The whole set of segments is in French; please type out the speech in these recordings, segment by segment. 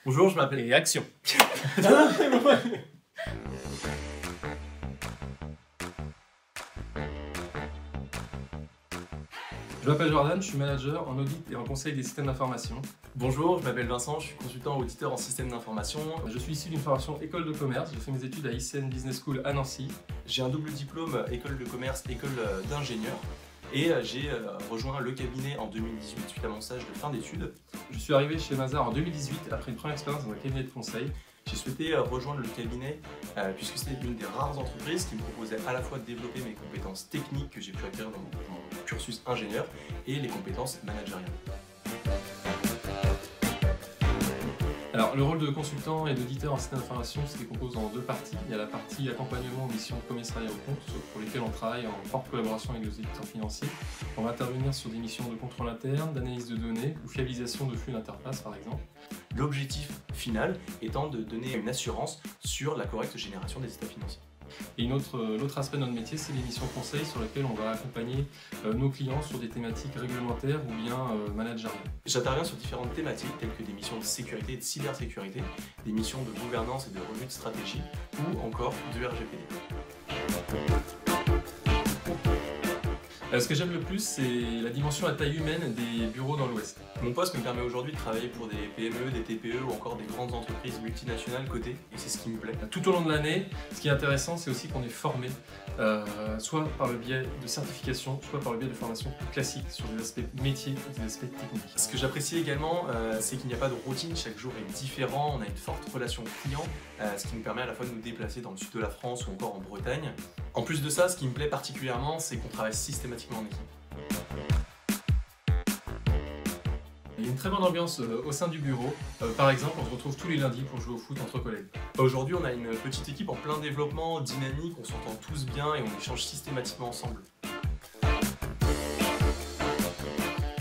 Bonjour, je m'appelle... Et action. Je m'appelle Jordan, je suis manager en audit et en conseil des systèmes d'information. Bonjour, je m'appelle Vincent, je suis consultant auditeur en système d'information. Je suis issu d'une formation école de commerce, j'ai fait mes études à ICN Business School à Nancy. J'ai un double diplôme école de commerce, école d'ingénieur. Et j'ai rejoint le cabinet en 2018 suite à mon stage de fin d'études. Je suis arrivé chez Mazars en 2018 après une première expérience dans un cabinet de conseil. J'ai souhaité rejoindre le cabinet puisque c'était l'une des rares entreprises qui me proposait à la fois de développer mes compétences techniques que j'ai pu acquérir dans mon cursus ingénieur et les compétences managériales. Alors, le rôle de consultant et d'auditeur en système d'information se décompose en deux parties. Il y a la partie accompagnement aux missions de commissariat aux comptes, pour lesquelles on travaille en forte collaboration avec les auditeurs financiers. On va intervenir sur des missions de contrôle interne, d'analyse de données ou fiabilisation de flux d'interface par exemple. L'objectif final étant de donner une assurance sur la correcte génération des états financiers. Et l'autre aspect de notre métier, c'est les missions conseil sur lesquelles on va accompagner nos clients sur des thématiques réglementaires ou bien managériales. J'interviens sur différentes thématiques telles que des missions de sécurité et de cybersécurité, des missions de gouvernance et de revue de stratégie ou encore de RGPD. Ce que j'aime le plus, c'est la dimension à taille humaine des bureaux dans l'Ouest. Mon poste me permet aujourd'hui de travailler pour des PME, des TPE ou encore des grandes entreprises multinationales cotées, et c'est ce qui me plaît. Tout au long de l'année, ce qui est intéressant, c'est aussi qu'on est formé, soit par le biais de certification, soit par le biais de formations classiques sur des aspects métiers ou des aspects techniques. Ce que j'apprécie également, c'est qu'il n'y a pas de routine, chaque jour est différent, on a une forte relation client, ce qui nous permet à la fois de nous déplacer dans le sud de la France ou encore en Bretagne. En plus de ça, ce qui me plaît particulièrement, c'est qu'on travaille systématiquement en équipe. Il y a une très bonne ambiance au sein du bureau. Par exemple, on se retrouve tous les lundis pour jouer au foot entre collègues. Aujourd'hui, on a une petite équipe en plein développement, dynamique, on s'entend tous bien et on échange systématiquement ensemble.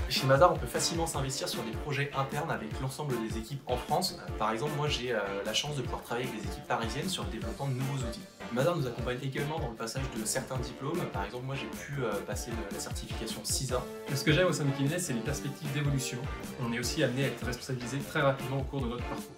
Chez Mazars, on peut facilement s'investir sur des projets internes avec l'ensemble des équipes en France. Par exemple, moi j'ai la chance de pouvoir travailler avec des équipes parisiennes sur le développement de nouveaux outils. Mazars nous accompagne également dans le passage de certains diplômes. Par exemple, moi j'ai pu passer la certification CISA. Ce que j'aime au sein du cabinet, c'est les perspectives d'évolution. On est aussi amené à être responsabilisé très rapidement au cours de notre parcours.